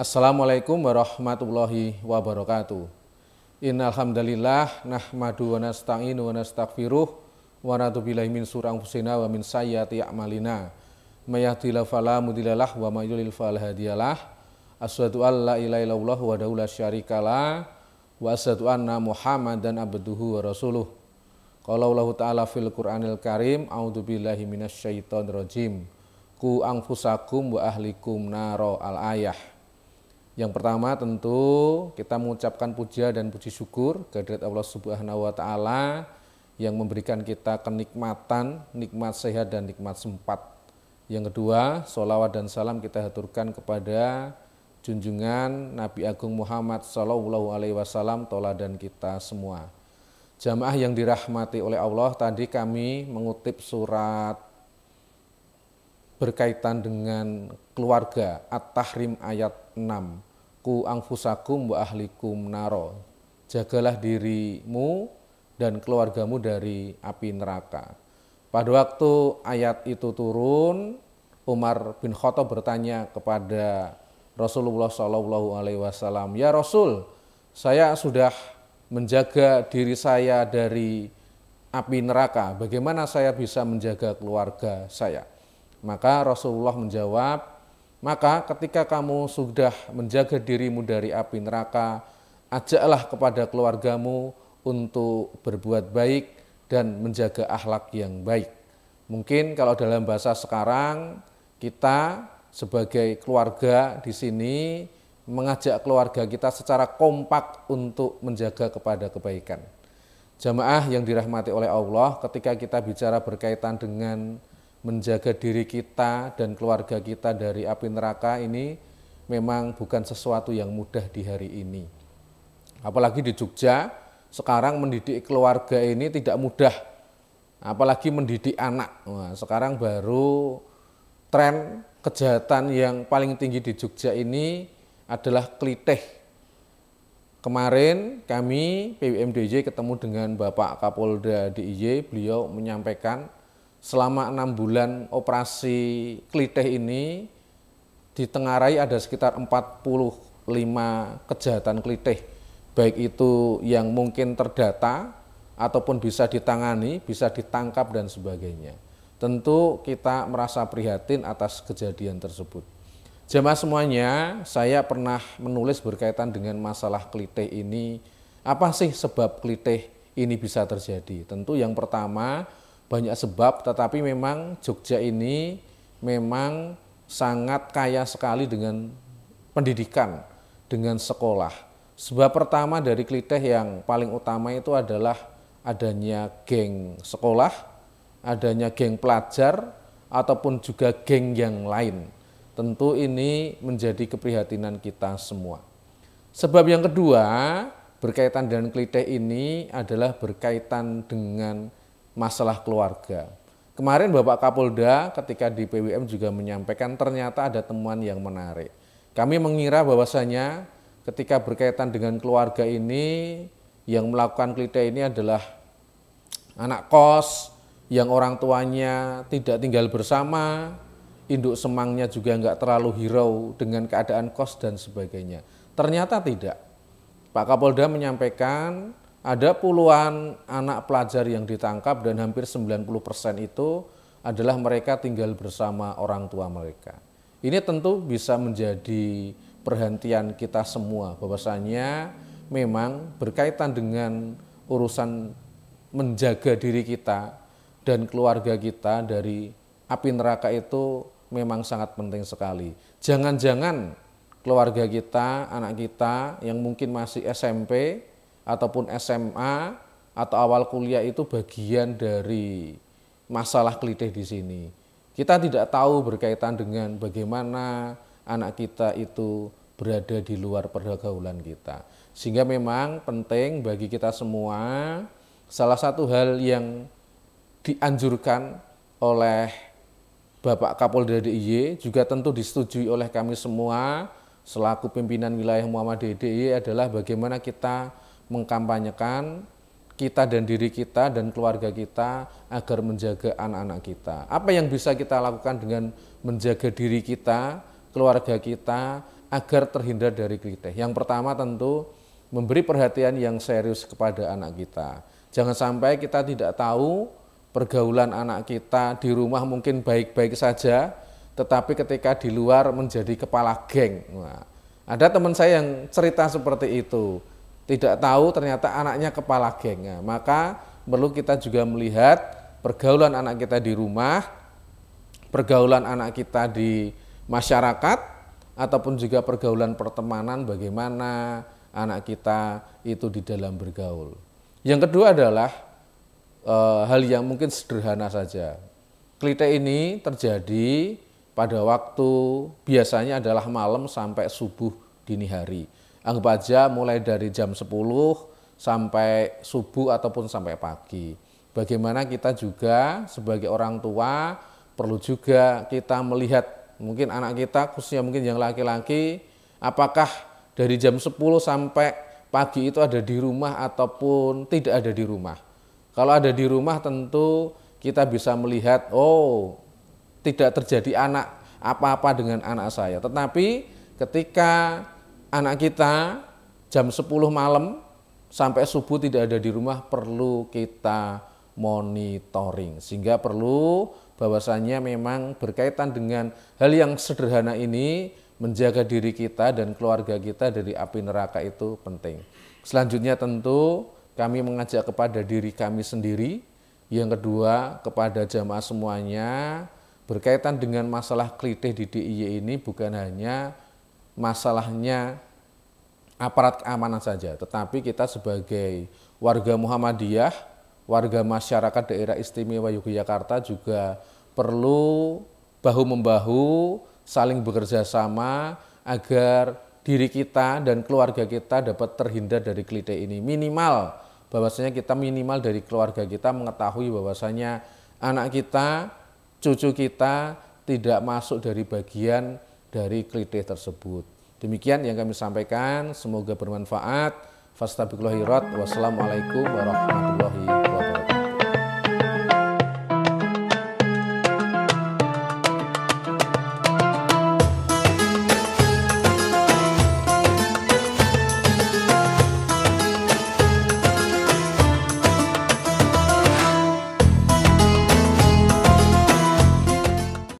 Assalamualaikum warahmatullahi wabarakatuh. Innal hamdalillah nahmadu wa nasta'inu wa nastaghfiruh wa na'udzu billahi min syururi anfusina wa min sayyiati a'malina. May yahdihillahu fala mudhillalah wa may yudhlil fala hadiyalah. Asyhadu an la ilaha illallah wahdahu la syarikalah wa asyhadu anna Muhammadan abduhu wa rasuluh. Qala Allah ta'ala fil Qur'anil Karim, a'udzu billahi minasyaitonir rajim. Ku anfusakum wa ahlikum naro al-ayah. Yang pertama tentu kita mengucapkan puja dan puji syukur kehadirat Allah Subhanahu wa taala yang memberikan kita kenikmatan, nikmat sehat dan nikmat sempat. Yang kedua, sholawat dan salam kita haturkan kepada junjungan Nabi Agung Muhammad sallallahu alaihi wasallam, tauladan kita semua. Jamaah yang dirahmati oleh Allah, tadi kami mengutip surat berkaitan dengan keluarga At-Tahrim ayat 6. Ku anfusakum wa ahlikum naro. Jagalah dirimu dan keluargamu dari api neraka. Pada waktu ayat itu turun, Umar bin Khattab bertanya kepada Rasulullah SAW, "Ya Rasul, saya sudah menjaga diri saya dari api neraka. Bagaimana saya bisa menjaga keluarga saya?" Maka Rasulullah menjawab, "Maka ketika kamu sudah menjaga dirimu dari api neraka, ajaklah kepada keluargamu untuk berbuat baik dan menjaga akhlak yang baik." Mungkin kalau dalam bahasa sekarang, kita sebagai keluarga di sini mengajak keluarga kita secara kompak untuk menjaga kepada kebaikan. Jamaah yang dirahmati oleh Allah, ketika kita bicara berkaitan dengan menjaga diri kita dan keluarga kita dari api neraka, ini memang bukan sesuatu yang mudah di hari ini. Apalagi di Jogja, sekarang mendidik keluarga ini tidak mudah. Apalagi mendidik anak. Nah, sekarang baru tren kejahatan yang paling tinggi di Jogja ini adalah klitih. Kemarin kami PWMDIY ketemu dengan Bapak Kapolda DIY, beliau menyampaikan selama 6 bulan operasi klitih ini ditengarai ada sekitar 45 kejahatan klitih, baik itu yang mungkin terdata ataupun bisa ditangani, bisa ditangkap dan sebagainya. Tentu kita merasa prihatin atas kejadian tersebut. Jamaah semuanya, saya pernah menulis berkaitan dengan masalah klitih ini. Apa sih sebab klitih ini bisa terjadi? Tentu yang pertama, banyak sebab, tetapi memang Jogja ini memang sangat kaya sekali dengan pendidikan, dengan sekolah. Sebab pertama dari klitih yang paling utama itu adalah adanya geng sekolah, adanya geng pelajar, ataupun juga geng yang lain. Tentu ini menjadi keprihatinan kita semua. Sebab yang kedua berkaitan dengan klitih ini adalah berkaitan dengan masalah keluarga. Kemarin Bapak Kapolda ketika di PWM juga menyampaikan ternyata ada temuan yang menarik. Kami mengira bahwasanya ketika berkaitan dengan keluarga ini yang melakukan klitih ini adalah anak kos yang orang tuanya tidak tinggal bersama, induk semangnya juga enggak terlalu hirau dengan keadaan kos dan sebagainya. Ternyata tidak. Pak Kapolda menyampaikan ada puluhan anak pelajar yang ditangkap dan hampir 90% itu adalah mereka tinggal bersama orang tua mereka. Ini tentu bisa menjadi perhatian kita semua bahwasanya memang berkaitan dengan urusan menjaga diri kita dan keluarga kita dari api neraka itu memang sangat penting sekali. Jangan-jangan keluarga kita, anak kita yang mungkin masih SMP ataupun SMA atau awal kuliah itu bagian dari masalah klitih di sini. Kita tidak tahu berkaitan dengan bagaimana anak kita itu berada di luar pergaulan kita. Sehingga memang penting bagi kita semua, salah satu hal yang dianjurkan oleh Bapak Kapolda DIY juga tentu disetujui oleh kami semua selaku pimpinan wilayah Muhammadiyah DIY adalah bagaimana kita mengkampanyekan kita dan diri kita dan keluarga kita agar menjaga anak-anak kita. Apa yang bisa kita lakukan dengan menjaga diri kita, keluarga kita, agar terhindar dari klitih? Yang pertama tentu memberi perhatian yang serius kepada anak kita. Jangan sampai kita tidak tahu pergaulan anak kita di rumah mungkin baik-baik saja, tetapi ketika di luar menjadi kepala geng. Nah, ada teman saya yang cerita seperti itu, tidak tahu ternyata anaknya kepala geng. Nah, maka perlu kita juga melihat pergaulan anak kita di rumah, pergaulan anak kita di masyarakat, ataupun juga pergaulan pertemanan, bagaimana anak kita itu di dalam bergaul. Yang kedua adalah hal yang mungkin sederhana saja. Klitih ini terjadi pada waktu biasanya adalah malam sampai subuh dini hari. Anggap aja mulai dari jam 10 sampai subuh ataupun sampai pagi. Bagaimana kita juga sebagai orang tua perlu juga kita melihat mungkin anak kita, khususnya mungkin yang laki-laki, apakah dari jam 10 sampai pagi itu ada di rumah ataupun tidak ada di rumah. Kalau ada di rumah tentu kita bisa melihat, oh tidak terjadi apa-apa dengan anak saya. Tetapi ketika anak kita jam 10 malam sampai subuh tidak ada di rumah, perlu kita monitoring. Sehingga perlu bahwasannya memang berkaitan dengan hal yang sederhana ini, menjaga diri kita dan keluarga kita dari api neraka itu penting. Selanjutnya tentu kami mengajak kepada diri kami sendiri, yang kedua kepada jamaah semuanya, berkaitan dengan masalah klitih di DIY ini bukan hanya masalahnya aparat keamanan saja, tetapi kita sebagai warga Muhammadiyah, warga masyarakat daerah istimewa Yogyakarta juga perlu bahu-membahu saling bekerja sama agar diri kita dan keluarga kita dapat terhindar dari klitih ini. Minimal bahwasanya kita minimal dari keluarga kita mengetahui bahwasanya anak kita, cucu kita tidak masuk dari bagian dari klitih tersebut. Demikian yang kami sampaikan, semoga bermanfaat. Fastabiqul khairat. Wassalamualaikum warahmatullahi wabarakatuh.